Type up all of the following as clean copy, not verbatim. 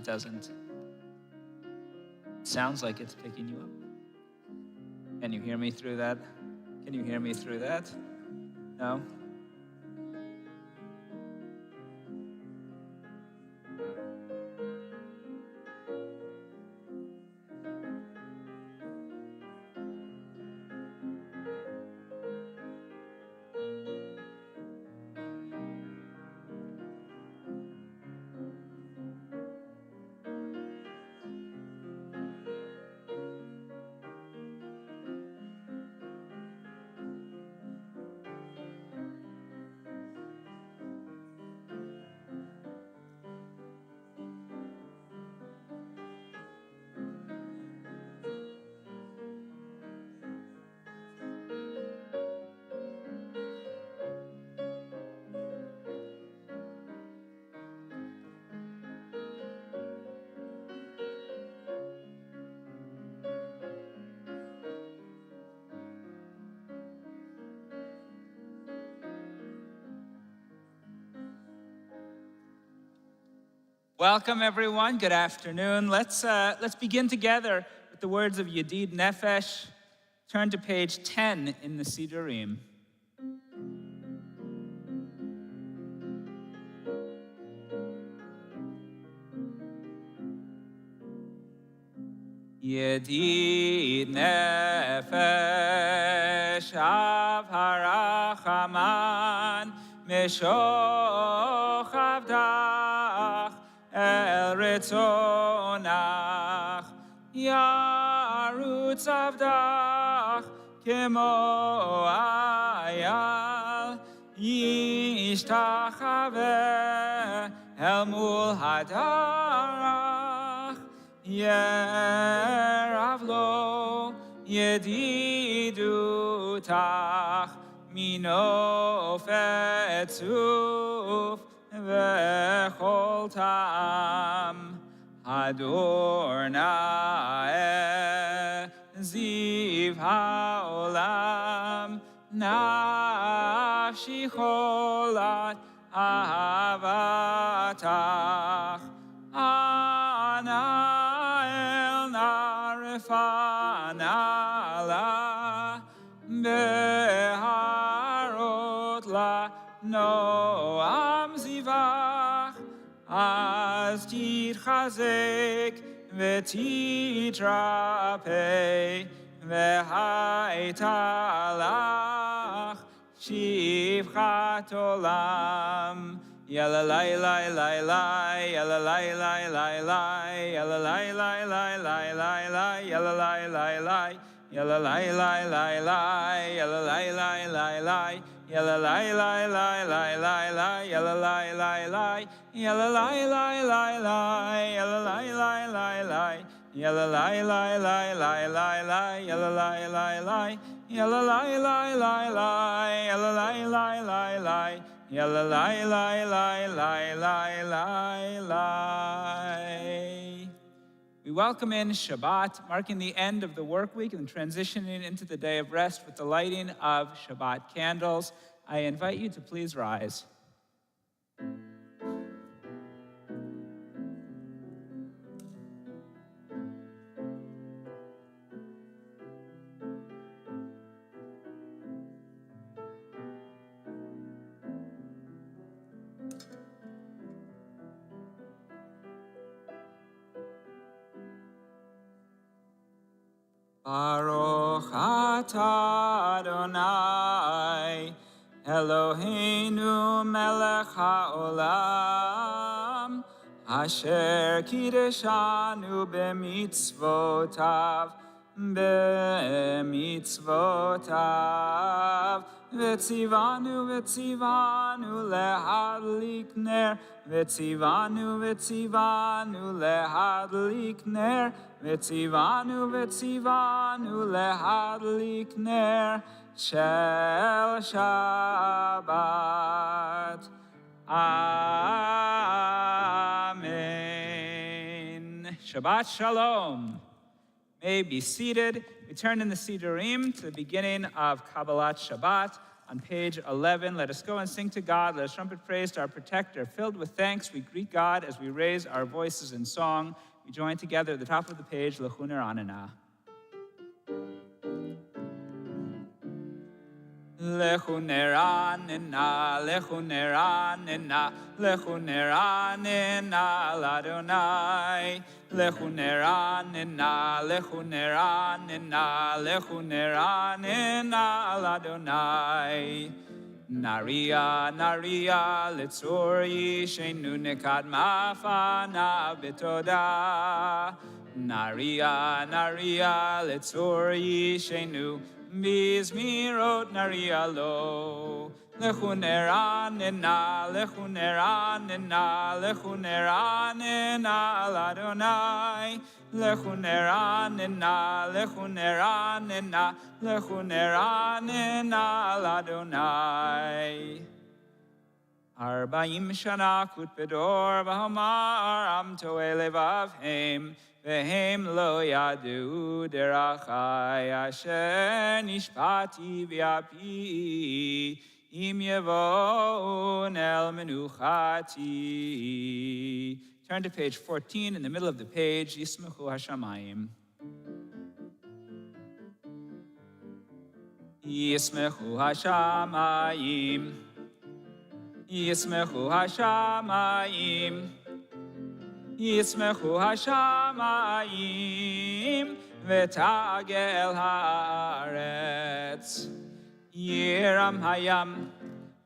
it doesn't. It sounds like it's picking you up. Can you hear me through that? Can you hear me through that? No? Welcome, everyone. Good afternoon. Let's begin together with the words of Yedid Nefesh. Turn to page 10 in the Sidurim. Yedid Nefesh Av Harachaman Meshoch Avdach El Ritzonach Yarutz Avdach Kemo Ayal Yishtachaveh El Mul Hadarach Yeravlo Yedidutach Mino Fetzuf Vechol Tam Adornae Ziv Haolam Nafshi Cholat Ahavatach Ana El Narefanala Beharot La Noam Zivach Az Titchazek V'titrapei V'haitalach Shivchat Olam Yalalai lai lai lai, yalalai lai lai lai, yalalai lai lai lai lai lai, yalalai lai lai, yalalai lai lai lai, yalalai lai lai lai, yalalai lai lai lai lai lai, yalalai lai lai, yalalai lai lai lai, yalalai lai lai lai, yalalai lai lai lai lai lai, yalalai lai lai, yalalai lai lai lai, yalalai lai lai lai. Yalla lai lai lai lai lai lai lai. We welcome in Shabbat, marking the end of the work week and transitioning into the day of rest with the lighting of Shabbat candles. I invite you to please rise. Baruch atah Adonai, Eloheinu melech haolam, asher kideshanu b'mitzvotav, v'tzivanu lehadlik ner, v'tzivanu lehadlik ner, v'tzivanu lehadlik ner shel Shabbat. Amen. Shabbat Shalom. May be seated. We turn in the Sidurim to the beginning of Kabbalat Shabbat. on page 11. Let us go and sing to God. Let us trumpet praise to our protector. Filled with thanks, we greet God as we raise our voices in song. We join together at the top of the page, Lechuner Anana. Lechuner Anana, Lechuner Anana, Lechuner Anana, Ladonai. Lechuner Anana, Lechuner Anana, Lechuner Anana, Ladonai. Naria, Naria, Litzor Yishenu Nekad Mafana Betoda. Naria, Naria, Litzor Yishenu Bizmirot Naria Lo. Lechuner Anena, Lechuner Anena, Lechuner Anena, Ladonai. Lechuner Anena, Lechuner Anena, Lechuner Anena, Ladonai. Arbaim Shana Kut Bedor V'Hamar Am Toei Levavhem V'hem Lo Yadu Derachai Asher Nishpati V'Api Im Yevon El Menuchati. Turn to page 14 in the middle of the page. Yismechu Hashamayim. Yismechu Hashamayim. Yismechu Hashamayim. Yismechu Hashamayim. V'tagel haaretz. Yiram hayam.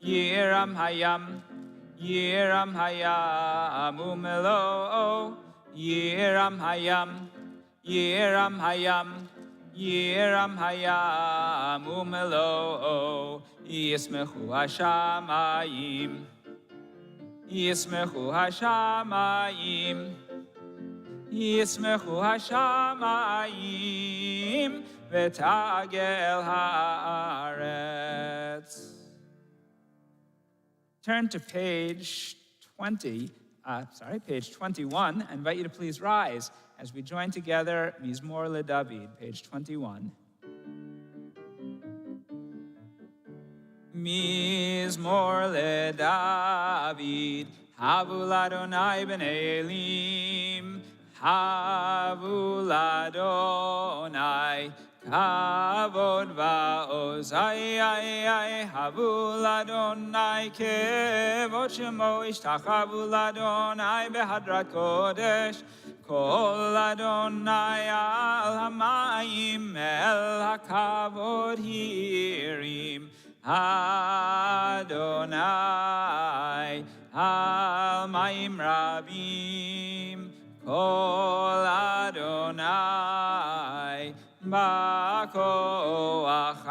Yiram hayam. Yiram hayam umelo, Yiram hayam, Yiram hayam, Yiram hayam umelo, Yismechu hashamayim, Yismechu hashamayim, Yismechu hashamayim, v'tagel haaretz. Turn to page 21. I invite you to please rise as we join together Mizmor LeDavid, page 21. Mizmor LeDavid, Havu Ladonai b'nei Elim, Havu Ladonai, Kavod va'oz, havu ladonai kevod shemo ishtachavu ladonai behadrat kodesh, kol ladonai al hamayim el hakavod hirim, Adonai al mayim rabim, kol Adonai Ba'koach,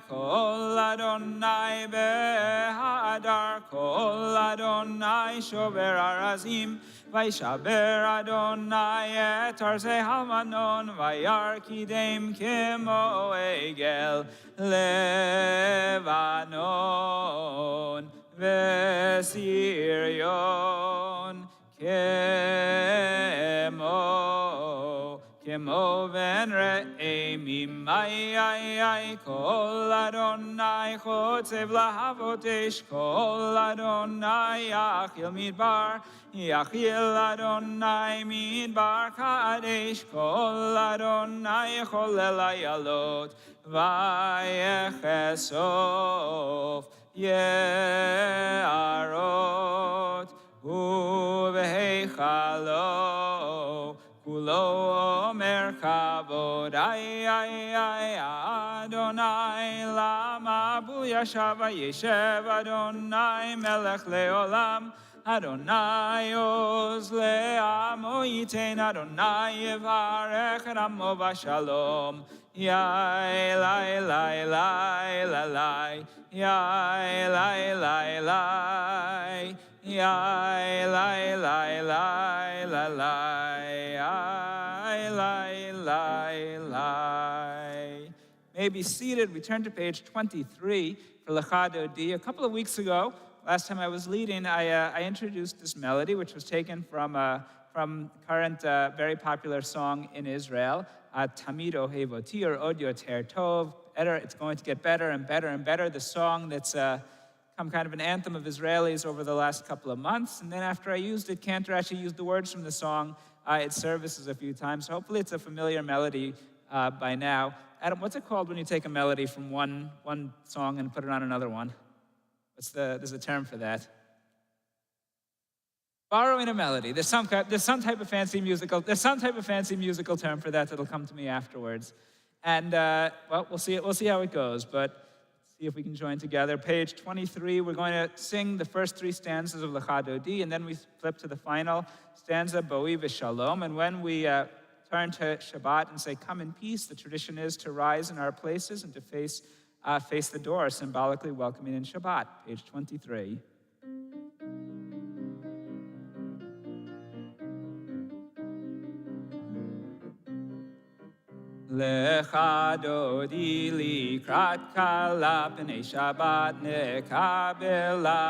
kol Adonai behadar, kol Adonai shover arazim, vayishaber Adonai et arzei halmanon, vayarkidem kemo egel Levanon v'Sirion Kemo ven re'emim, kol Adonai chotzev lahavotesh, kol Adonai yachil midbar, yachil Adonai midbar kadesh, kol Adonai cholel ayalot, vayechesof ye'arot, uveheichalo, Kulo omer kavod, Adonai lama bu yashav yeshev, Adonai melech leolam, Adonai oz le'amo yitein, Adonai yevarech et amo v'shalom. Yai lai lai lai lai lai, Yai lai lai lai, Yai lai lai lai lai lai. May be seated. We turn to page 23 for Lecha Dodi. A couple of weeks ago, last time I was leading, I introduced this melody, which was taken from current very popular song in Israel. Tamid Ohevoti or Od Yoter Tov. Better, it's going to get better and better and better. The song that's become kind of an anthem of Israelis over the last couple of months. And then after I used it, Cantor actually used the words from the song at services a few times. So hopefully it's a familiar melody by now. Adam, what's it called when you take a melody from one song and put it on another one? There's a term for that. Borrowing a melody. There's some type of fancy musical term for that that'll come to me afterwards. And well, we'll see how it goes, but see if we can join together. Page 23, we're going to sing the first 3 stanzas of Lecha Dodi, and then we flip to the final stanza, Boi v'Shalom. And when we turn to Shabbat and say, come in peace, the tradition is to rise in our places and to face the door, symbolically welcoming in Shabbat. Page 23. Lecha Dodi likrat kala p'nei Shabbat nekabela.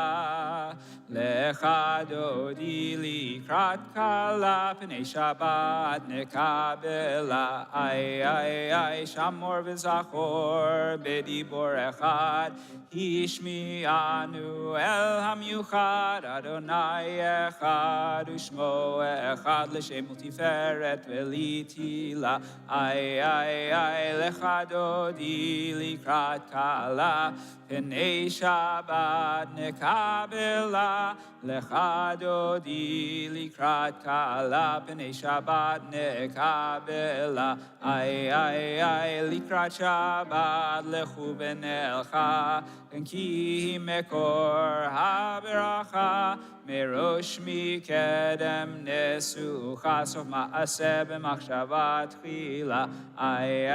Lecha Dodi likrat kala p'nei Shabbat nekabela. Ay shamor v'zachor b'dibor echad hishmi'anu el hamyuchad Adonai echad u'shmo echad l'shem u'tiferet v'litila. Ay, Lecha Dodi likrat kala p'nei Shabbat nekabela. Lecha Dodi likrat kala p'nei Shabbat nekabela. Ay, likrat Shabbat lechu v'nelcha ki mekor haberacha merosh mikedem nesucha sof ma'aseh b'machshava tchila. Ay,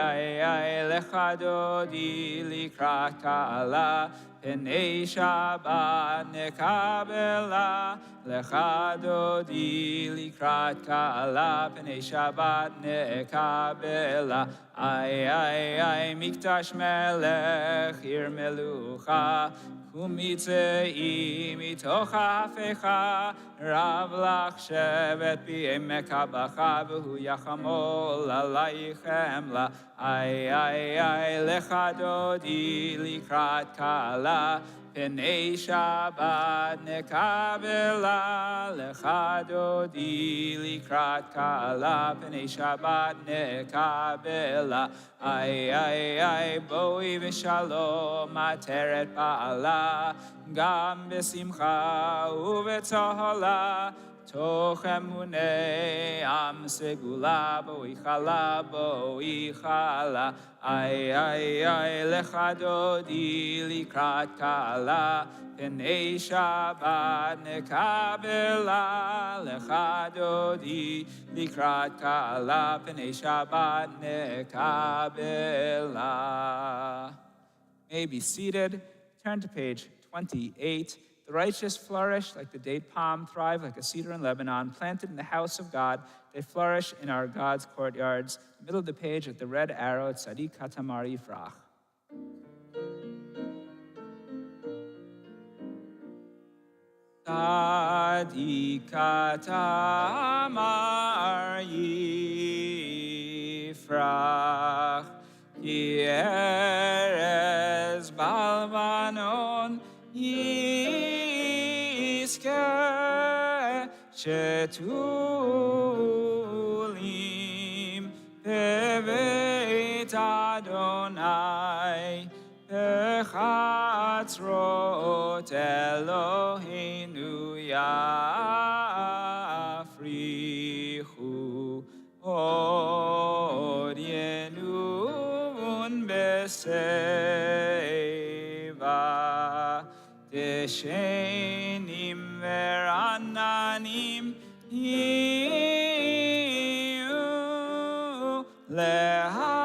Lecha Dodi likrat kala p'nei Shabbat nekabela. Lecha Dodi likrat kala p'nei Shabbat nekabela. Ay, mikdash melech ir melucha ומצאי מתוך האפיך רב לך שבט בימי כבך והוא יחמול עלייך חמלה. איי לך דודי לקראת כלה פני שבת נקבלה. לך דודי לקראת כלה פני שבת נקבלה. איי בואי ושלום עטרת פעלה גם בשמחה ובצהלה. תוך אמוני עם סגולה בואי חלה. איי לך דודי לקראת כלה פני שבת נקבלה. לך דודי לקראת כלה פני שבת נקבלה. May be seated. Turn to page 28. The righteous flourish like the date palm, thrive like a cedar in Lebanon, planted in the house of God. They flourish in our God's courtyards. Middle of the page at the red arrow, Tzadik Katamar Yifrach. Tzadik Katamar Yifrach, Ki Erez Balvanon Yiske Shetulim Beveit Adonai Bechatzrot Eloheinu Yafrichu Od Yenun Beseva Deshenim Verananim Yiu Lehagid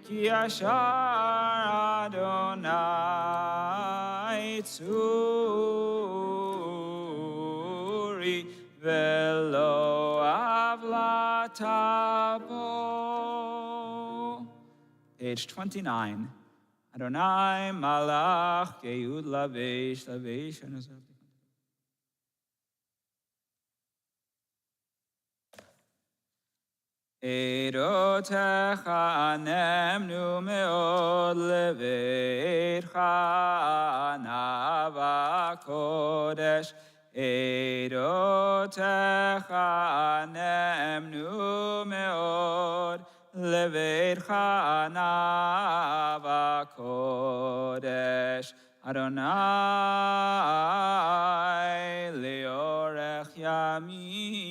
Ki Ashar Adonai Tzuri Velo Avlatabo. Page 29. Adonai Malach Geyud Lavesh Lavesh. Eidotecha nemnu meod leveitcha nava kodesh. Eidotecha nemnu meod leveitcha nava kodesh. Adonai leorech yamim.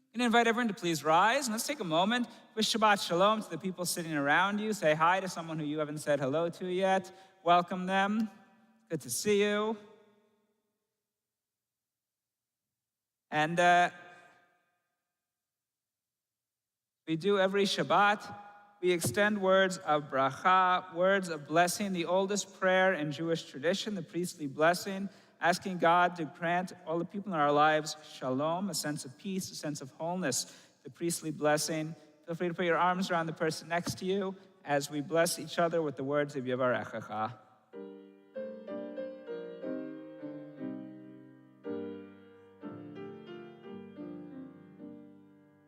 I'm going to invite everyone to please rise, and let's take a moment. Wish Shabbat Shalom to the people sitting around you. Say hi to someone who you haven't said hello to yet. Welcome them. Good to see you. And we do every Shabbat. We extend words of bracha, words of blessing, the oldest prayer in Jewish tradition, the priestly blessing, asking God to grant all the people in our lives shalom, a sense of peace, a sense of wholeness, the priestly blessing. Feel free to put your arms around the person next to you as we bless each other with the words of Yevarechecha.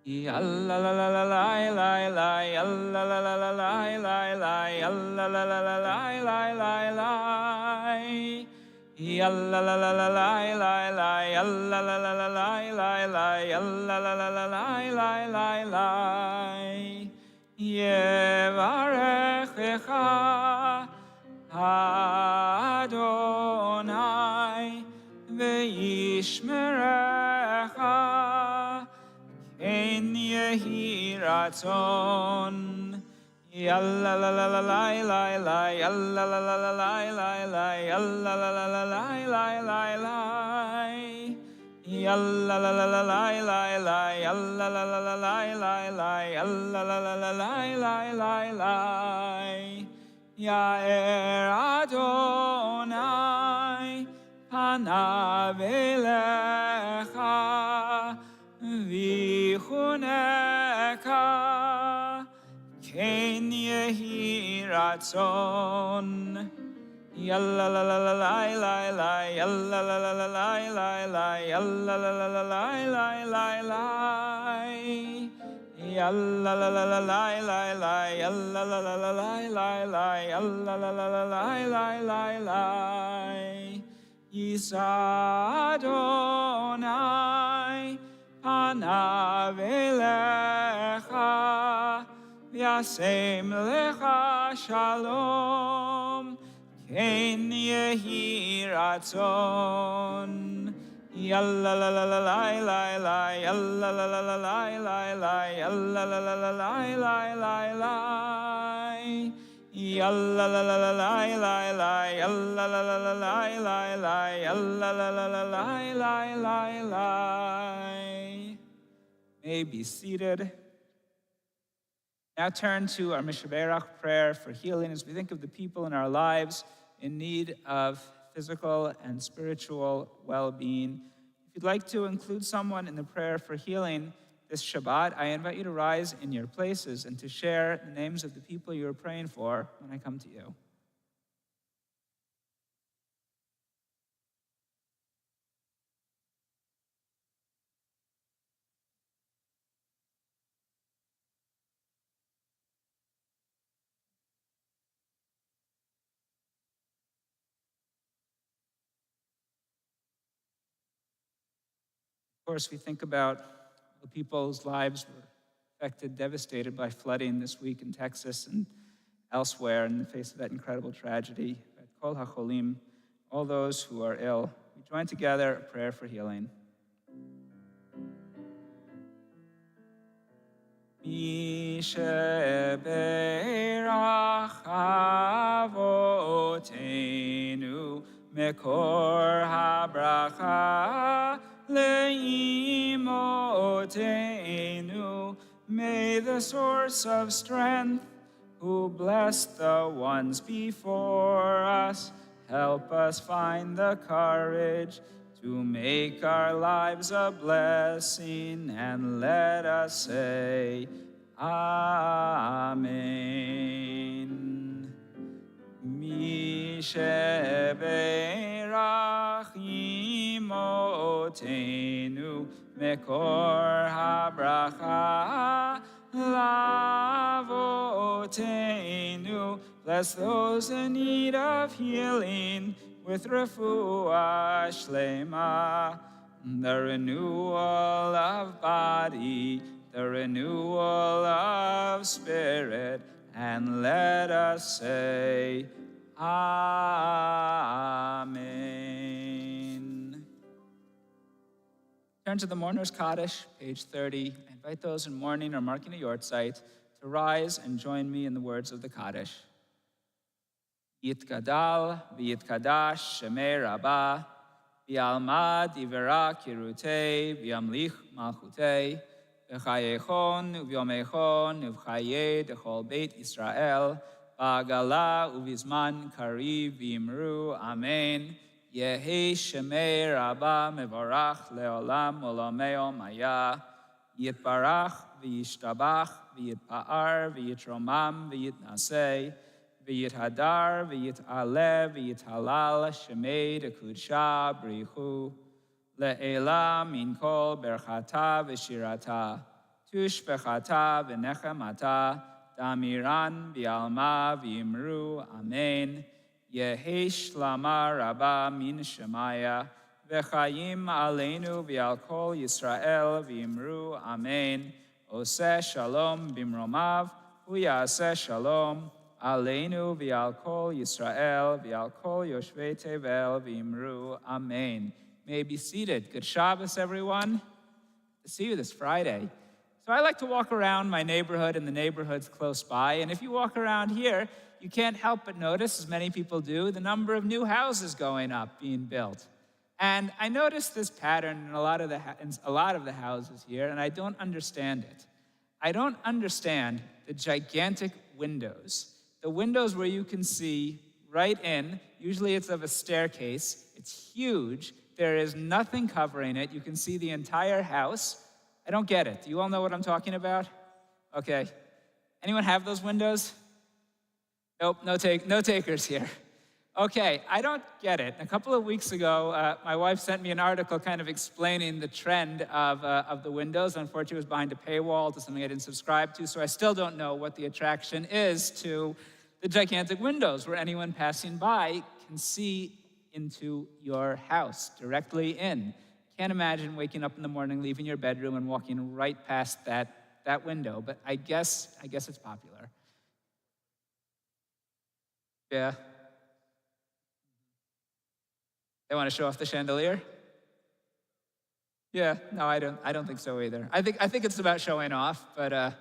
Yalla la la la la la la, yalla la la la la la la, yalla la la la la la la la, yalla la la la la la la, yalla la la la la la la, yalla la la la la la la la. Yevarechecha Adonai ve'yishmerecha. En yehi ratzon, yalla la la la la la la, yalla la la la la la la, yalla la la la la la la la, yalla la la la la la la, yalla la la la la la la, yalla la la la la la la la. Ya'er Adonai panav elecha. Vichuneka ken yehi ratzon. Yalla la la la la la la, yalla la la la la la la, yalla la la la la la la la, yalla la la la la la la, yalla la la la la la la, yalla la la la la la la la. Yisa Adonai panav elecha v'yasem lecha shalom ken yehi ratzon. Yalla la la la la la la, yalla la la la la la la, yalla la la la la la la la, yalla la la la la la la, yalla la la la la la la, yalla la la la la la la. May be seated. Now turn to our Mishaberach prayer for healing as we think of the people in our lives in need of physical and spiritual well-being. If you'd like to include someone in the prayer for healing this Shabbat, I invite you to rise in your places and to share the names of the people you are praying for when I come to you. Of course, we think about the people whose lives were affected, devastated by flooding this week in Texas and elsewhere in the face of that incredible tragedy. Kol HaCholim, all those who are ill, we join together a prayer for healing. Mi sheberach avotenu mekor habracha leimotenu. May the source of strength, who blessed the ones before us, help us find the courage to make our lives a blessing, and let us say, Amen. Mi sheberach imotenu Mekor habracha lavotenu. Bless those in need of healing with refuah shlema, the renewal of body, the renewal of spirit, and let us say, Amen. Turn to the Mourner's Kaddish, page 30. I invite those in mourning or marking a yortzeit to rise and join me in the words of the Kaddish. Yitgadal v'yitkadash shemei Rabbah, v'yalmad divera kirutei, v'yamlich malchutei, v'chayechon u'vyomechon u'v'chayei dechol beit Yisrael, ba'agala u'vizman kariv v'imru, Amen. Yehi shemei Rabbah mevorach leolam olameo maya, yitbarach v'yishtabach v'yitpa'ar v'yitromam v'yitnasei, v'yithadar v'yit'aleh v'yithalal shemei dekudsha brichu, le'ela min kol berchata v'shirata, tushbechata v'nechemata, damiran v'yalma v'imru, Amen. Yehi shlama rabba min shemaya, v'chayim aleinu v'al kol Yisrael v'imru, Amen. Oseh shalom bimromav, uyaseh shalom aleinu v'al kol Yisrael v'al kol yoshvei tevel v'imru, Amen. May be seated. Good Shabbos, everyone. Good to see you this Friday. So I like to walk around my neighborhood and the neighborhoods close by, and if you walk around here, you can't help but notice, as many people do, the number of new houses going up, being built. And I noticed this pattern in a lot of the houses here, and I don't understand it. I don't understand the gigantic windows, the windows where you can see right in. Usually it's of a staircase. It's huge. There is nothing covering it. You can see the entire house. I don't get it. Do you all know what I'm talking about? Okay. Anyone have those windows? Nope, no takers here. Okay, I don't get it. A couple of weeks ago, my wife sent me an article kind of explaining the trend of the windows. Unfortunately, it was behind a paywall to something I didn't subscribe to, so I still don't know what the attraction is to the gigantic windows where anyone passing by can see into your house, directly in. Can't imagine waking up in the morning, leaving your bedroom, and walking right past that window, but I guess it's popular. Yeah. They want to show off the chandelier? Yeah, no, I don't think so either. I think it's about showing off, but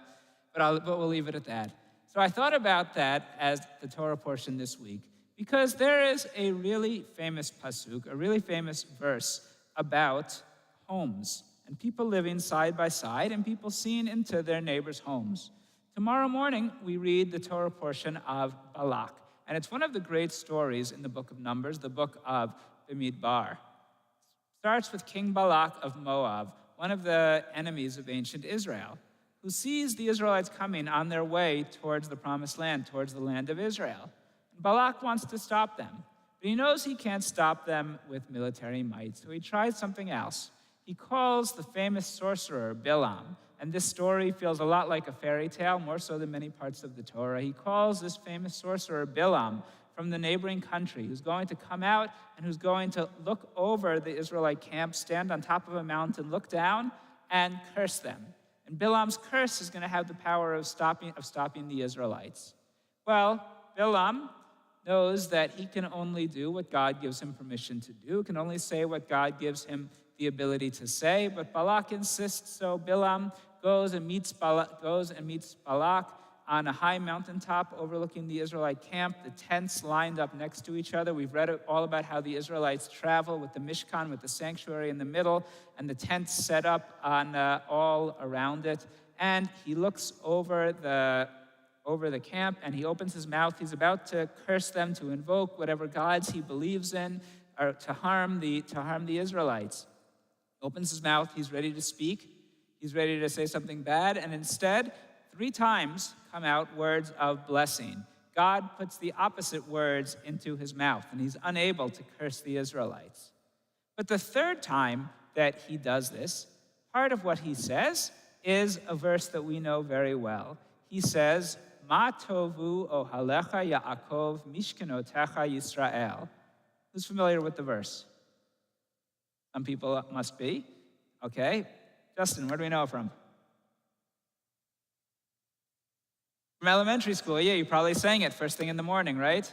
we'll leave it at that. So I thought about that as the Torah portion this week, because there is a really famous pasuk, a really famous verse about homes and people living side by side and people seeing into their neighbors' homes. Tomorrow morning, we read the Torah portion of Balak. And it's one of the great stories in the book of Numbers, the book of Bamidbar. It starts with King Balak of Moab, one of the enemies of ancient Israel, who sees the Israelites coming on their way towards the promised land, towards the land of Israel. And Balak wants to stop them, but he knows he can't stop them with military might, so he tries something else. He calls the famous sorcerer Bilam, and this story feels a lot like a fairy tale, more so than many parts of the Torah. He calls this famous sorcerer Bilam from the neighboring country, who's going to come out and who's going to look over the Israelite camp, stand on top of a mountain, look down, and curse them. And Bilam's curse is going to have the power of stopping the Israelites. Well, Bilam knows that he can only do what God gives him permission to do, can only say what God gives him the ability to say, but Balak insists, so Bilam goes and meets Balak on a high mountaintop overlooking the Israelite camp, the tents lined up next to each other. We've read all about how the Israelites travel with the Mishkan, with the sanctuary in the middle, and the tents set up on all around it. And he looks over the camp, and he opens his mouth. He's about to curse them, to invoke whatever gods he believes in, or to harm the Israelites. Opens his mouth, he's ready to speak, he's ready to say something bad, and instead, 3 times come out words of blessing. God puts the opposite words into his mouth, and he's unable to curse the Israelites. But the 3rd time that he does this, part of what he says is a verse that we know very well. He says, Ma tovu ohalecha Yaakov mishkenotecha Yisrael. Who's familiar with the verse? Some people must be. Okay. Justin, where do we know it from? From elementary school. Yeah, you probably sang it first thing in the morning, right?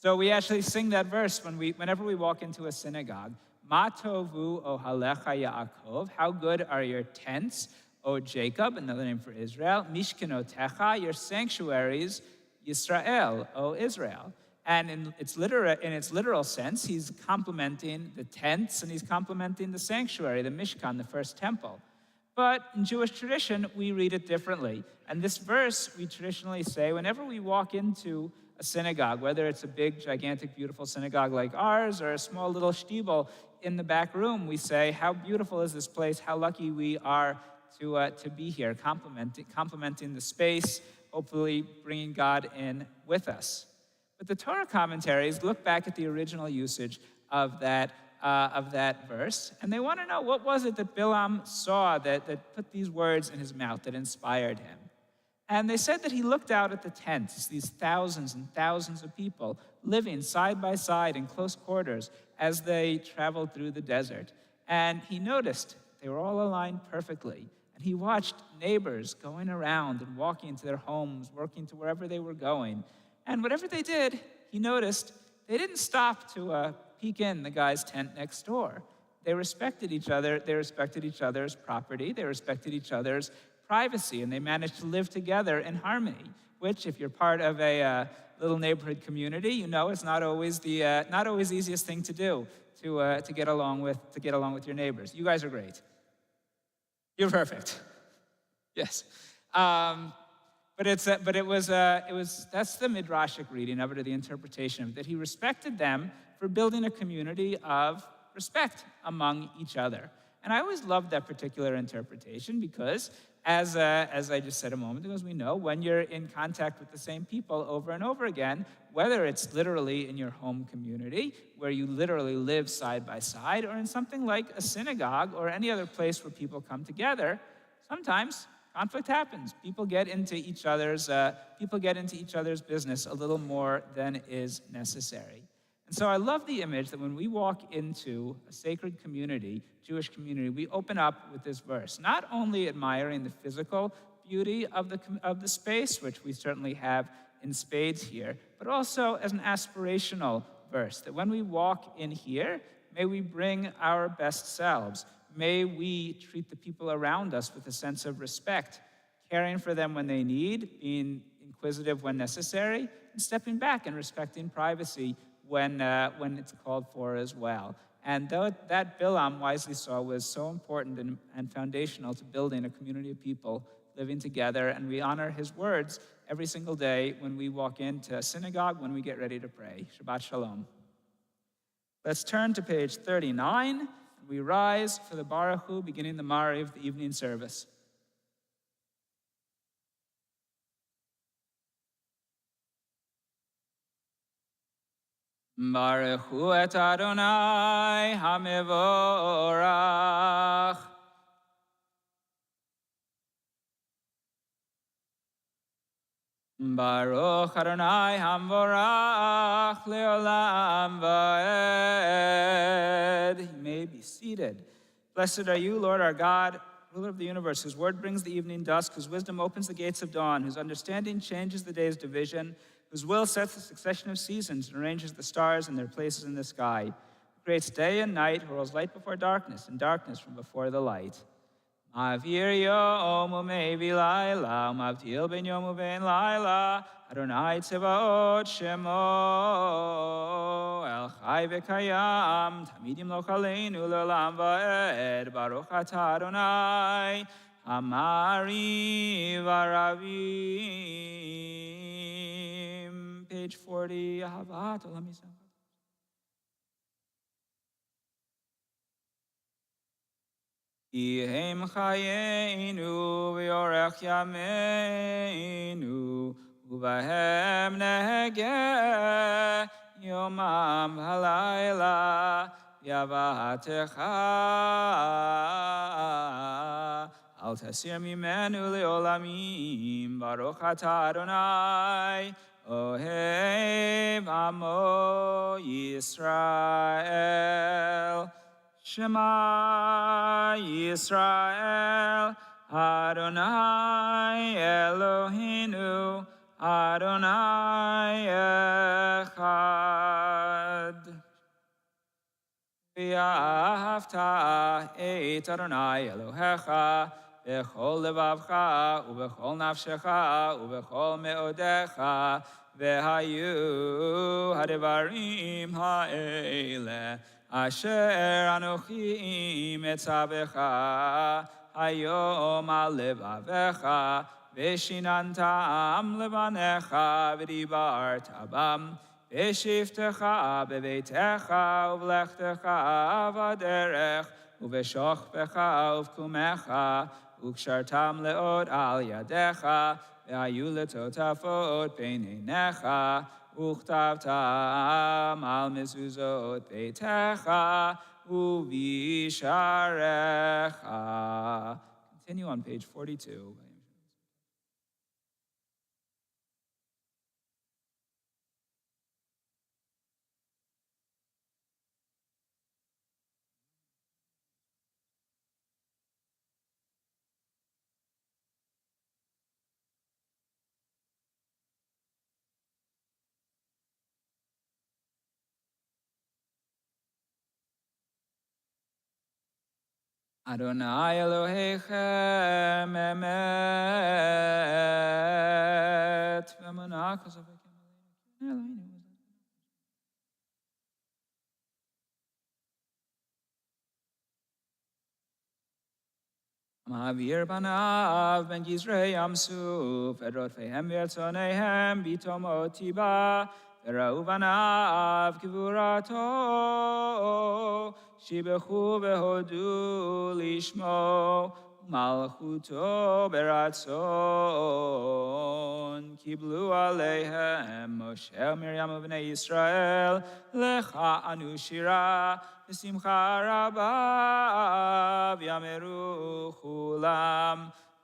So we actually sing that verse whenever we walk into a synagogue. Ma tovu ohalecha Yaakov. How good are your tents, O Jacob, another name for Israel. Mishkenotecha, your sanctuaries, Yisrael, O Israel. And in its literal sense, he's complimenting the tents and he's complimenting the sanctuary, the Mishkan, the first temple. But in Jewish tradition, we read it differently. And this verse, we traditionally say, whenever we walk into a synagogue, whether it's a big, gigantic, beautiful synagogue like ours or a small little shtibel in the back room, we say, how beautiful is this place? How lucky we are to be here, complimenting the space, hopefully bringing God in with us. But the Torah commentaries look back at the original usage of that verse, and they want to know what was it that Bilam saw that put these words in his mouth, that inspired him. And they said that he looked out at the tents, these thousands and thousands of people living side by side in close quarters as they traveled through the desert. And he noticed they were all aligned perfectly. And he watched neighbors going around and walking to their homes, working to wherever they were going. And whatever they did, he noticed they didn't stop to peek in the guy's tent next door. They respected each other. They respected each other's property. They respected each other's privacy, and they managed to live together in harmony, which, if you're part of a little neighborhood community, you know it's not always the easiest thing to do to get along with your neighbors. You guys are great. You're perfect. Yes. But that's the midrashic reading of it, or the interpretation of it, that he respected them for building a community of respect among each other. And I always loved that particular interpretation because, as I just said a moment ago, as we know, when you're in contact with the same people over and over again, whether it's literally in your home community, where you literally live side by side, or in something like a synagogue or any other place where people come together, sometimes conflict happens. People get into each other's business a little more than is necessary. And so I love the image that when we walk into a sacred community, Jewish community, we open up with this verse, not only admiring the physical beauty of the space, which we certainly have in spades here, but also as an aspirational verse, that when we walk in here, may we bring our best selves. May we treat the people around us with a sense of respect, caring for them when they need, being inquisitive when necessary, and stepping back and respecting privacy when it's called for as well. And that Bilam wisely saw was so important and foundational to building a community of people living together, and we honor his words every single day when we walk into a synagogue, when we get ready to pray. Shabbat Shalom. Let's turn to page 39, and we rise for the Baruch Hu, beginning the Mariv, the evening service. Baruch Hu et Adonai HaMevorach. Baruch Adonai HaMevorach Leolam Vaed. You may be seated. Blessed are you, Lord our God, ruler of the universe, whose word brings the evening dusk, whose wisdom opens the gates of dawn, whose understanding changes the day's division, whose will sets the succession of seasons and arranges the stars in their places in the sky, who creates day and night, who rolls light before darkness and darkness from before the light. Ma'avir yom u'mevi laila, u'mavdil ben yom u'ben laila, Adonai tzevaot shemo, el chai v'kayam, tamidim lo chaleinu le'olam va'ed, Baruch atah Adonai, Amari v'aravim. Page 40, Ahavat Olam Yisrael. Ihem chayeinu v'yorech yameinu uvahem nehegeh yomam halayla Yavatecha. Al tasir mimenu leolamim. Baruch atah Adonai. Ohev amo Yisrael. Shema Yisrael. Adonai Eloheinu. Adonai Echad. V'ahavta et Adonai Elohecha b'chol levavcha u'b'chol nafshecha u'b'chol me'odecha v'hayu ha'devarim ha'ele asher anochi metzavecha hayom al levavecha v'shinantam levanecha v'dibarta bam V'shivtecha b'beitecha u'v'lechtecha v'derech u'v'shochvecha u'v'kumecha u'kshartam le'od al yadecha v'hayu letotafot b'neinecha u'chtavtam al mezuzot beitecha u'visharecha. Continue on page 42. Adonai Elohechem emet v'emunah kosovekem Eloheinu. Ma'avir banav ben Yisrei Yamsuf et rotfeihem v'ertzonehem bitomot tiba v'ra'u banav kivurato shibechu v'hodu lishmo malchuto beratzon kiblu aleihem Moshe Miriam u'bnei Yisrael lecha anu shira v'simcha rabba v'yameru chulam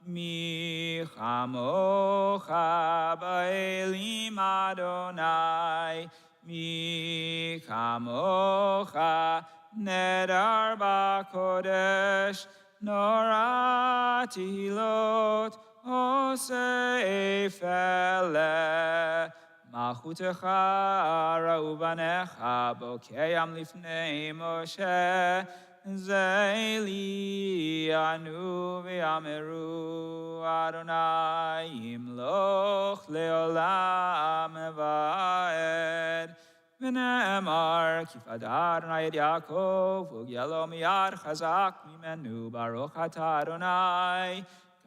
mi chamocha ba'elim Adonai mi chamocha nedar ba'kodesh Nora Tehilot Osei Fele Malchutecha ra'u banecha bokeyam lifnei Moshe Zeili anu v'yameru Adonai yimloch leolam va'ed V'ne'emar kifadar Adonai et Yaakov u'gyalo miyad chazak mimenu baruch atah Adonai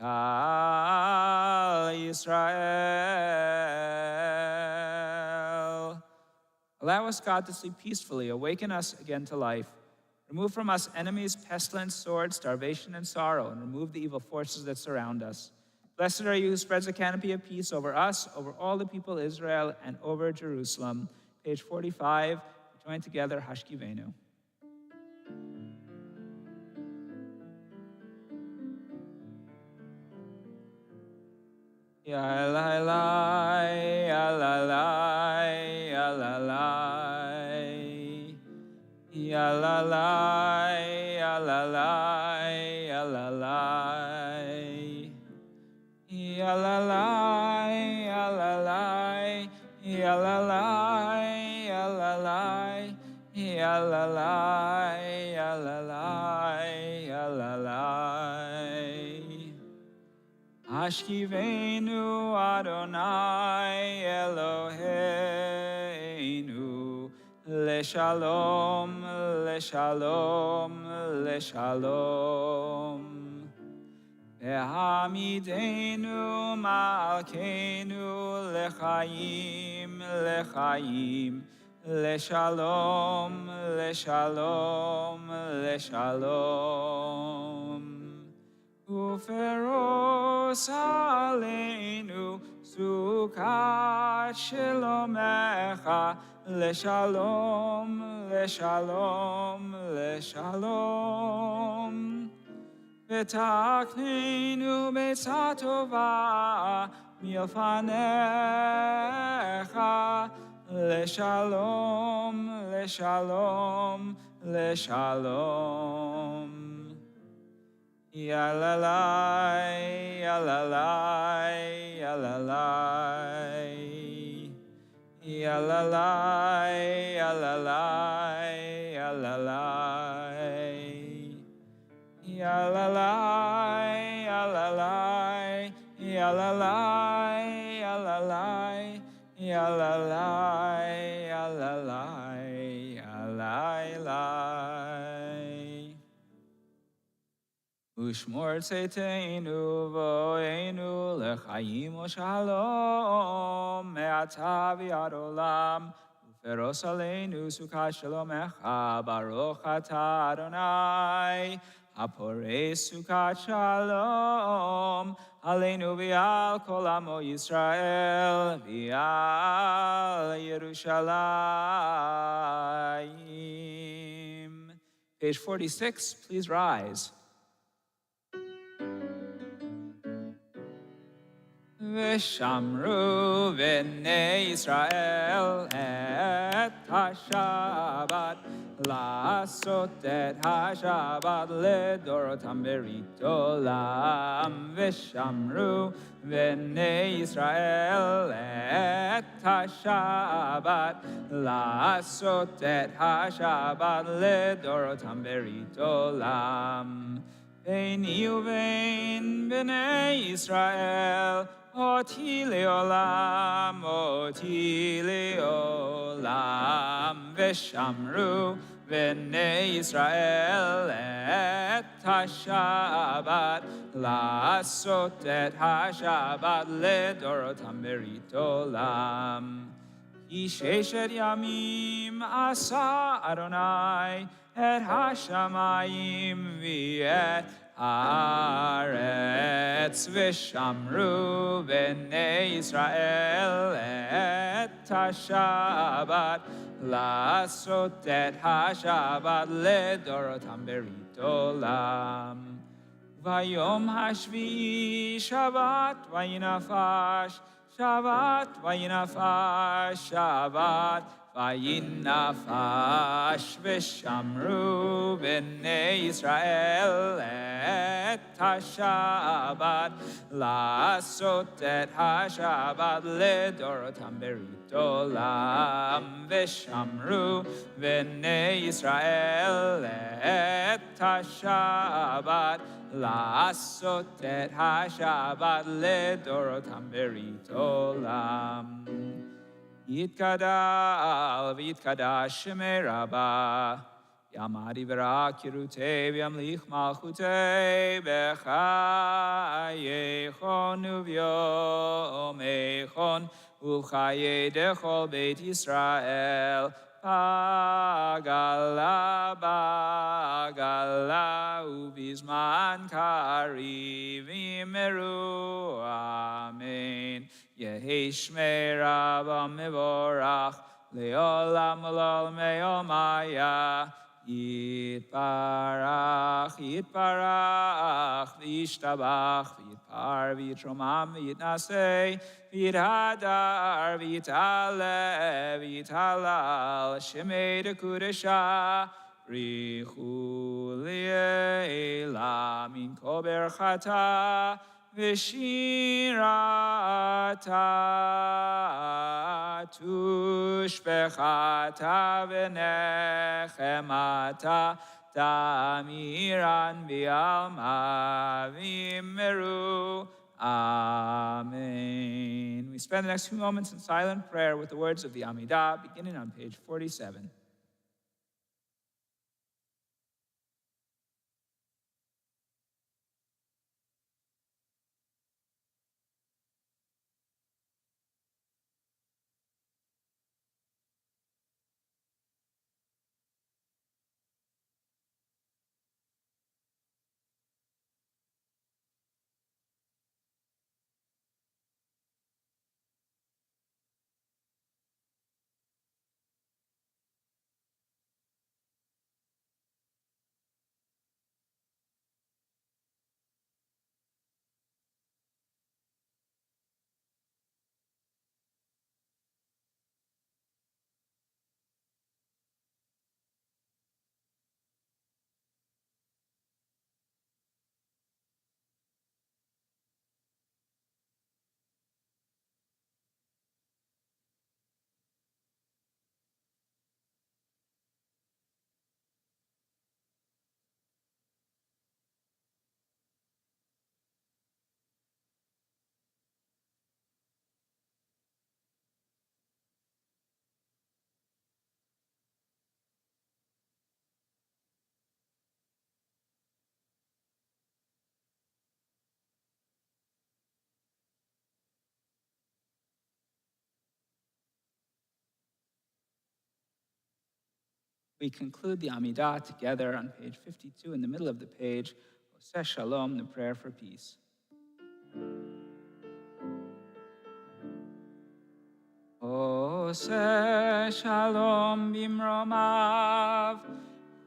kal Yisrael. Allow us, God, to sleep peacefully. Awaken us again to life. Remove from us enemies, pestilence, sword, starvation, and sorrow, and remove the evil forces that surround us. Blessed are you who spreads a canopy of peace over us, over all the people of Israel, and over Jerusalem. Page 45, join together, Hashkivenu. Ya la la, ya la la, ya la la, ya la la, ya la la, ya la la, ya la la, ya la la, ya la la, ya la la, ya la la, ya la la, ya la la. Ashkivenu Adonai Eloheinu Leshalom, leshalom, leshalom Ve'hamidenu malkeinu lechaim, lechaim Leshalom, leshalom, leshalom Uferos aleinu sukat shelomecha Leshalom, לשלום, לשלום. ותקננו בעצה טובה מלפניך, לשלום, לשלום, לשלום. Yalalai, yalalai, yalalai. Yalalai, yalalai, yalalai. Yalalai, yalalai, yalalai, yalalai. Yalalai, yalalai, yalalai. Ushmor tzeiteinu vo'enu lechayim u'shalom me'ata v'ad olam u'feros aleinu sukkah shalomecha baruch atah Adonai haporei sukkah shalom aleinu v'al kol amo Yisrael v'al Yerushalayim. Page 46, please rise. V'shamru v'nei Yisrael et ha-Shabbat לעשות את השבת לדורותם ברית עולם ושמרו בני ישראל את השבת לעשות את השבת לדורותם ברית עולם ביני ובין בני ישראל אותי לעולם, אותי לעולם, ושמרו בני ישראל את השבת, לעשות את השבת לדורותם ברית עולם. כי ששת ימים עשה אדוני את השמיים ואת הארץ ושמרו בני ישראל את השבת לעשות את השבת לדורותם ברית עולם. ביום השביעי שבת וינפש שבת וינפש שבת וינפש ושמרו בני ישראל את השבת לעשות את השבת לדורותם ברית עולם ושמרו בני ישראל את השבת לעשות את השבת לדורותם ברית עולם. יתגדל ויתקדש שמי רבה, יעמד יברך קירותי וימליך מלכותי בחייכון וביומייכון ובחיי דכל בית ישראל. בגלה בגלה ובזמן קריב יאמרו אמן. יהי שמי רבה מבורך לעולם ולעולמי עולמיה. יתברך יתברך וישתבח ויתפאר ויתרומם ויתנשא ויתהדר ויתעלה ויתהלל שמי דקודשה בריחו לעילה מן כל ברכתה ושירתה תושבחתה ונחמתה תמירן בעלמא ויאמרו Amen. We spend the next few moments in silent prayer with the words of the Amidah, beginning on page 47. We conclude the Amidah together on page 52 in the middle of the page, Oseh Shalom, the prayer for peace. Oseh Shalom bimromav,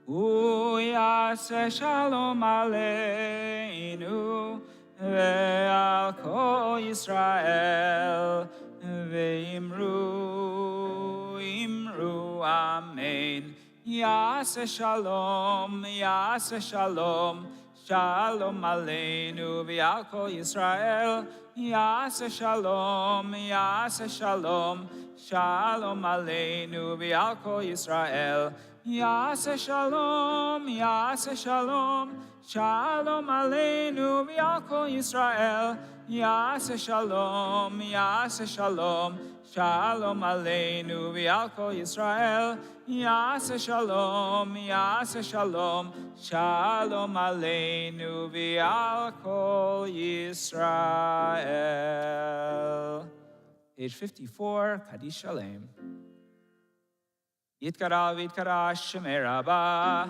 Hu yaseh shalom aleinu, ve'al kol Yisrael, ve'imru, imru, amen. Yaseh shalom, shalom aleinu, ve'al kol Yisrael, Yaseh shalom, shalom aleinu, ve'al kol Yisrael. Yaseh shalom, shalom aleinu, ve'al kol Yisrael. Yaseh shalom, shalom aleinu, ve'al kol Yisrael. Yaseh shalom, shalom aleinu, ve'al kol Yisrael. Page 54, Kaddish Shalem. Yitkara v'yitkara Shemei Rabbah,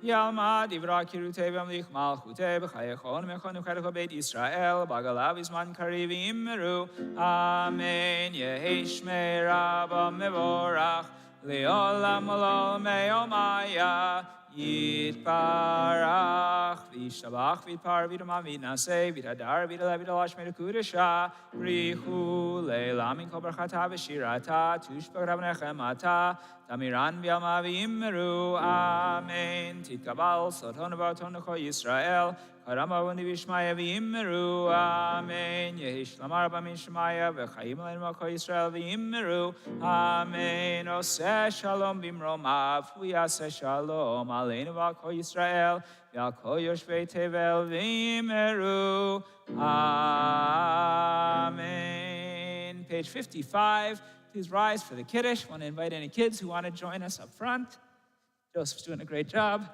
Yalma divra kirutei v'amlich malchutei b'chayechon mechonu cherecho beit Yisrael, b'agalav izman kariv immeru, Amen. Yehi Shmei Rabbah mevorach, le'olam olol me'omaya, Yitparach, v'yishtabach, v'yitpar, v'yidamah, v'yidnaseh, v'yidadar, v'yidaleh, v'yidalash me'rekudesha, Brichu, le'elam min kol barchata v'shirata, tushbach rabnechemata, Tamiran v'yalma v'yimmeru, Amen. Titkabal, soton v'aton l'cho Yisrael, Karama v'nivishmaya v'yimmeru, Amen. Yehi shlamar b'min shemaya, v'chayim aleinu l'cho Yisrael v'yimmeru, Amen. Oseh shalom b'mromav, hu yaseh shalom aleinu v'al kol Yisrael, v'al kol yoshvei tevel v'yimmeru, Amen. Page 55. Please rise for the Kiddush. I want to invite any kids who want to join us up front. Joseph's doing a great job.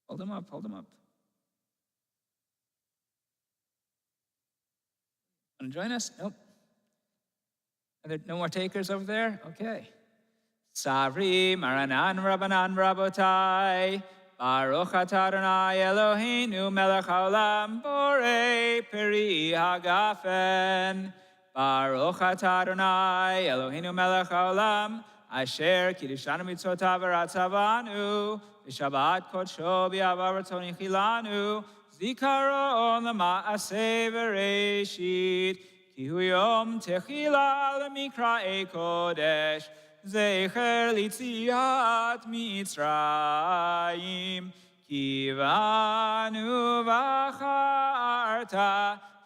Hold them up, hold them up. Want to join us? Nope. Are there no more takers over there? Okay. Savri, Maranan, Rabbanan, Rabotai, Baruch atah Adonai Eloheinu melech haolam, borei peri hagafen. Baruch atah Adonai Eloheinu melech haolam, asher kiddushanu mitzvotav v'ratzavanu, v'shabbat kodsho b'yahava v'ratzon yichilanu, zikaron l'ma'aseh v'reishit, ki hu yom techila l'mikra'ei kodesh, zecher litziat Mitzrayim, ki vanu v'acharta,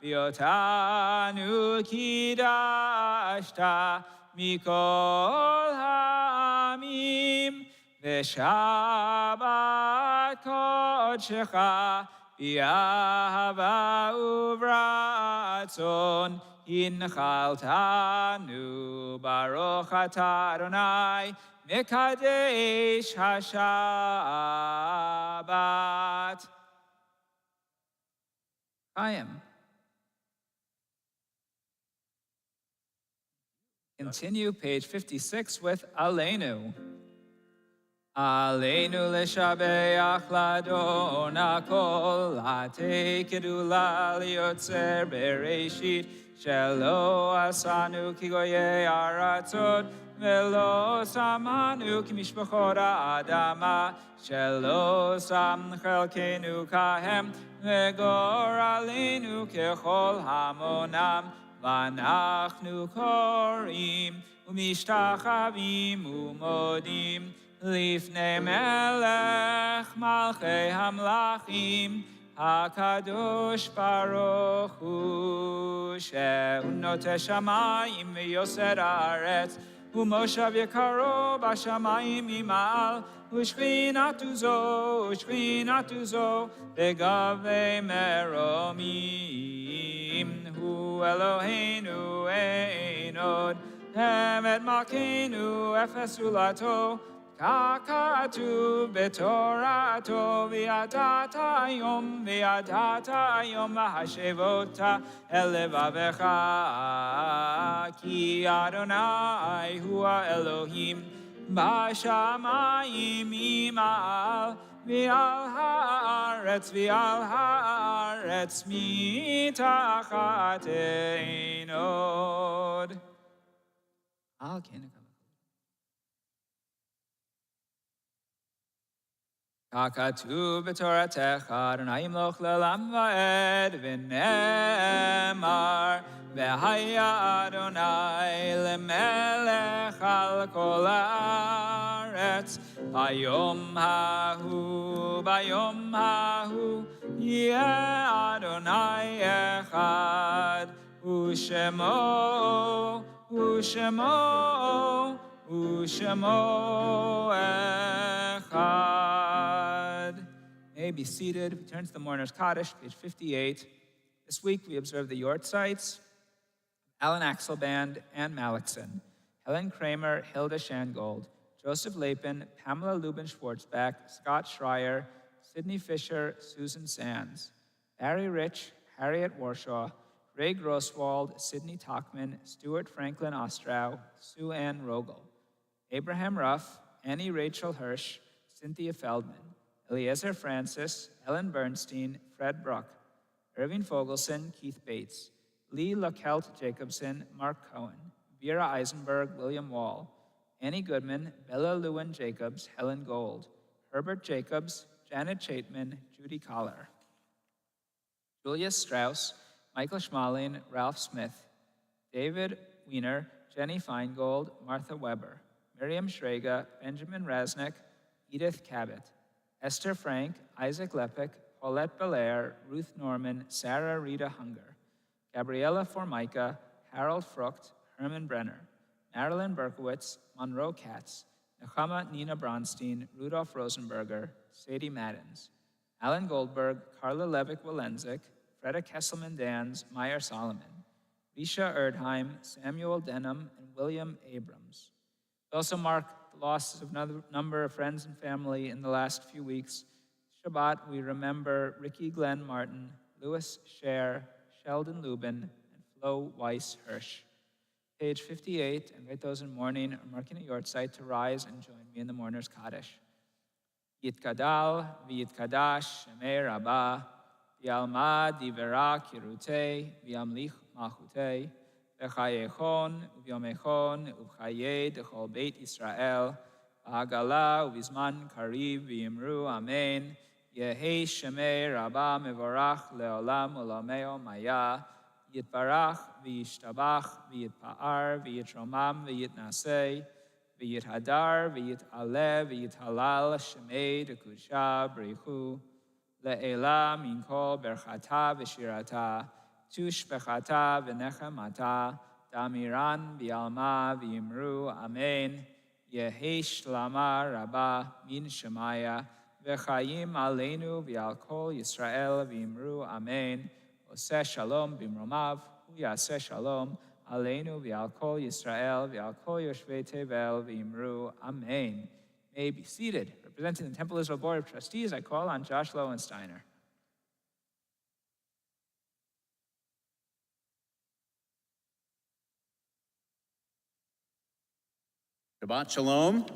v'yotanu kidashta, mikol ha'amim, v'shabbat kodshecha, v'yahava uvratzon, Inchaltanu, Baruch atah Adonai, Mekadesh HaShabbat. Chaim. Continue page 56 with Aleinu. Aleinu leshabeach ladon hakol, latei kedula liyotzer bereshit, Shelo asanu ki goyei aratzot, velo samanu ki mishpachot ha'adama, Shelo sam chelkenu kahem, vegoralenu kechol hamonam, v'anachnu korim, umishtachavim umodim, lifnei melech malchei hamlachim, HaKadosh Baruch Hu, Shehu noteh shamayim v'yoser haaretz, ומושב יקרו בשמיים ממעל, ושכינתו זו בגבי מרומים. הוא אלוהינו אין עוד, אמת מלכנו אפס זולתו, כך כתוב בתורתו, וידעת היום להשב אותה אל לבבך, כי אדוני הוא האלוהים בשמיים ממעל, ועל הארץ מתחת אין עוד. על כן נקווה. ככתוב בתורתך, אדוני ימלוך לעולם ועד, ונאמר, והיה אדוני למלך על כל הארץ. ביום ההוא, יהיה אדוני אחד, ושמו echad. May be seated. We turn to the Mourner's Kaddish, page 58. This week we observe the Yortzites, Alan Axelband, Ann Malikson, Helen Kramer, Hilda Shangold, Joseph Lapin, Pamela Lubin Schwartzbach, Scott Schreier, Sidney Fisher, Susan Sands, Barry Rich, Harriet Warshaw, Ray Grosswald, Sidney Talkman, Stuart Franklin Ostrow, Sue Ann Rogel, Abraham Ruff, Annie Rachel Hirsch, Cynthia Feldman, Eliezer Francis, Ellen Bernstein, Fred Bruck, Irving Fogelson, Keith Bates, Lee LaKelt Jacobson, Mark Cohen, Vera Eisenberg, William Wall, Annie Goodman, Bella Lewin Jacobs, Helen Gold, Herbert Jacobs, Janet Chaitman, Judy Collar, Julius Strauss, Michael Schmaling, Ralph Smith, David Wiener, Jenny Feingold, Martha Weber, Miriam Schraga, Benjamin Rasnick, Edith Cabot, Esther Frank, Isaac Lepik, Paulette Belair, Ruth Norman, Sarah Rita Hunger, Gabriella Formica, Harold Frucht, Herman Brenner, Marilyn Berkowitz, Monroe Katz, Nechama Nina Bronstein, Rudolph Rosenberger, Sadie Maddens, Alan Goldberg, Carla Levick-Walensik, Freda Kesselman Dans, Meyer Solomon, Risha Erdheim, Samuel Denham, and William Abrams. We also mark the loss of another number of friends and family in the last few weeks. Shabbat, we remember Ricky Glenn Martin, Louis Scher, Sheldon Lubin, and Flo Weiss Hirsch. Page 58, invite those in mourning or marking a yortzeit to rise and join me in the Mourner's Kaddish. Yitkadal v'yitkadash shemei rabbah, v'yalma divera kirutei, v'yamlich malchutei, v'chayechon u'vyomechon u'chayei dechol beit Yisrael, v'hagala u'vizman kariv v'yimru amen, yehei shemei rabbah mevorach leolam u'lameo maya, yitbarach v'yishtabach v'yitpa'ar v'yitromam v'yitnasei, v'yithadar v'yit'aleh v'yithalal shemei dekudsha b'richu, le'ela min kol berchata v'shirata, tushbechata v'nechamata, damiran v'yalma v'yimru amen, yehei shlama rabba min shemaya, v'chayim aleinu v'yal kol Yisrael v'yimru amen, oseh shalom b'mromav, hu yaseh shalom, aleinu v'al kol Yisrael v'al kol yoshvei tevel v'yimru amen. May be seated. Representing the Temple Israel Board of Trustees, I call on Josh Lowensteiner. Shabbat Shalom.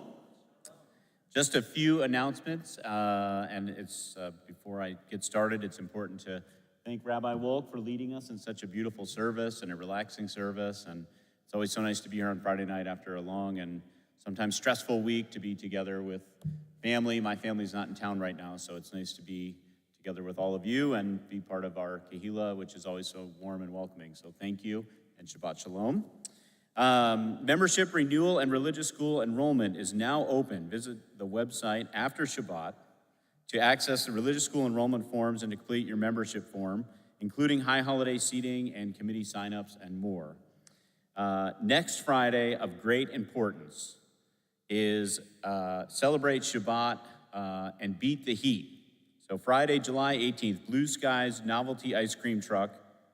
Just a few announcements, and it's before I get started, it's important to thank Rabbi Wolk for leading us in such a beautiful service and a relaxing service. And it's always so nice to be here on Friday night after a long and sometimes stressful week to be together with family. My family's not in town right now, so it's nice to be together with all of you and be part of our Kehillah, which is always so warm and welcoming. So thank you, and Shabbat Shalom. Membership renewal and religious school enrollment is now open. Visit the website after Shabbat to access the religious school enrollment forms and to complete your membership form, including high holiday seating and committee signups and more. Next Friday of great importance is Celebrate Shabbat and Beat the Heat. So Friday, July 18th, Blue Sky's novelty ice cream truck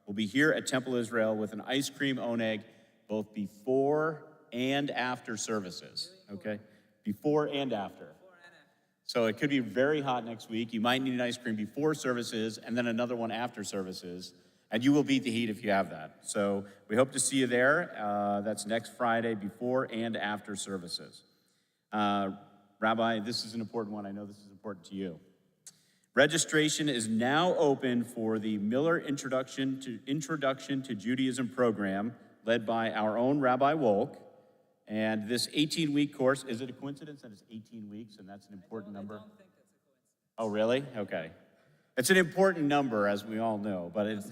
will be here at Temple Israel with an ice cream oneg both before and after services, okay? Before and after. So it could be very hot next week. You might need an ice cream before services and then another one after services. And you will beat the heat if you have that. So we hope to see you there. That's next Friday before and after services. Rabbi, this is an important one. I know this is important to you. Registration is now open for the Miller Introduction to Judaism program led by our own Rabbi Wolk. And this 18-week course, is it a coincidence that it's 18 weeks and that's an important number? I don't think that's a coincidence. Oh, really? Okay. It's an important number, as we all know, but it's...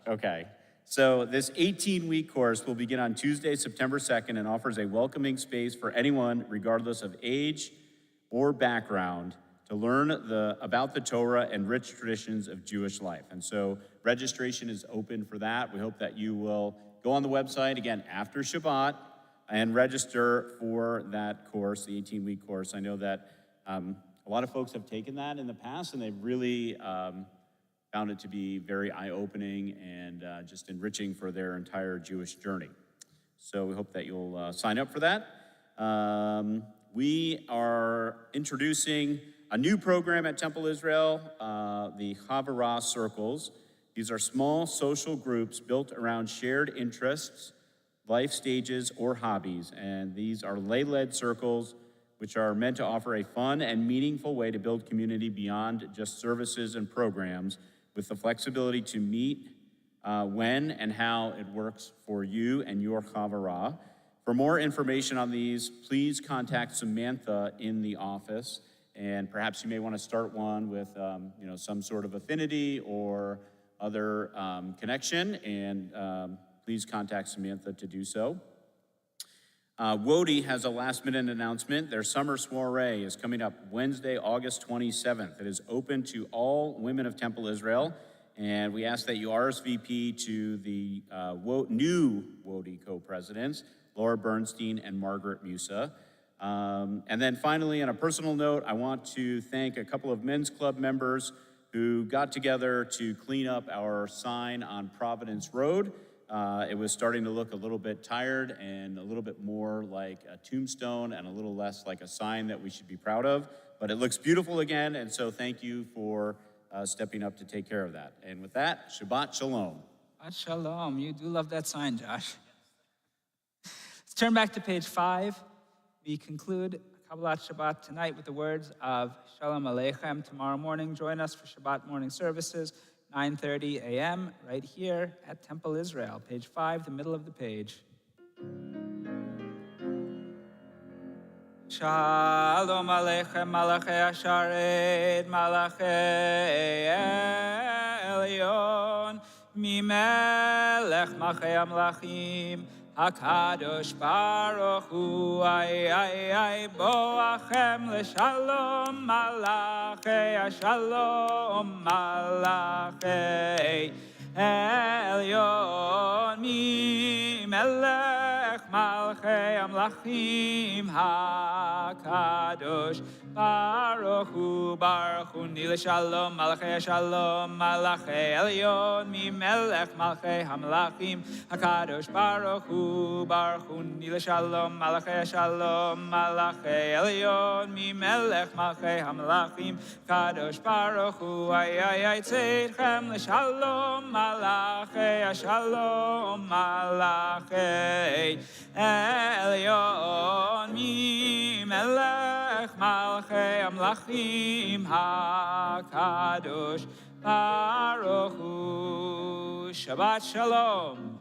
Okay. So this 18-week course will begin on Tuesday, September 2nd, and offers a welcoming space for anyone, regardless of age or background, to learn about the Torah and rich traditions of Jewish life. And so registration is open for that. We hope that you will go on the website, again, after Shabbat, and register for that course, the 18-week course. I know that a lot of folks have taken that in the past, and they've really found it to be very eye-opening and just enriching for their entire Jewish journey. So we hope that you'll sign up for that. We are introducing a new program at Temple Israel, the Havarah Circles. These are small social groups built around shared interests, life stages, or hobbies. And these are lay-led circles which are meant to offer a fun and meaningful way to build community beyond just services and programs, with the flexibility to meet when and how it works for you and your Havarah. For more information on these, please contact Samantha in the office, and perhaps you may want to start one with some sort of affinity or other connection, and please contact Samantha to do so. Wodi has a last-minute announcement. Their summer soiree is coming up Wednesday, August 27th. It is open to all women of Temple Israel, and we ask that you RSVP to the new Wodi co-presidents, Laura Bernstein and Margaret Musa. And then finally, on a personal note, I want to thank a couple of men's club members who got together to clean up our sign on Providence Road. It was starting to look a little bit tired and a little bit more like a tombstone and a little less like a sign that we should be proud of. But it looks beautiful again, and so thank you for stepping up to take care of that. And with that, Shabbat Shalom. Shabbat Shalom. You do love that sign, Josh. Let's turn back to page 5. We conclude Kabbalat Shabbat tonight with the words of Shalom Aleichem. Tomorrow morning, join us for Shabbat morning services. 9:30 a.m. right here at Temple Israel, page 5, the middle of the page. Shalom Aleichem, Malachei Asharet, Malachei Elyon, Mimelech Malchei Amlachim, HaKadosh Baruch Hu, ay, Boachem L'Shalom, Malachei Shalom, Malachei Elyon, Mimelech Malchei Amlachim, HaKadosh Baruch Hu, L'Shalom, Malachei Shalom, Malachei Elyon, Mimelech Malchei Hamlachim, HaKadosh Baruch Hu, L'Shalom, Malachei Shalom, Malachei Elyon, Mimelech Malchei Hamlachim, HaKadosh Baruch Hu, ay, Tzedchem L'Shalom, Malachei Shalom, Malachei Elyon, Mimelech Malchei Amlachim, HaKadosh Baruch Hu. Shabbat Shalom.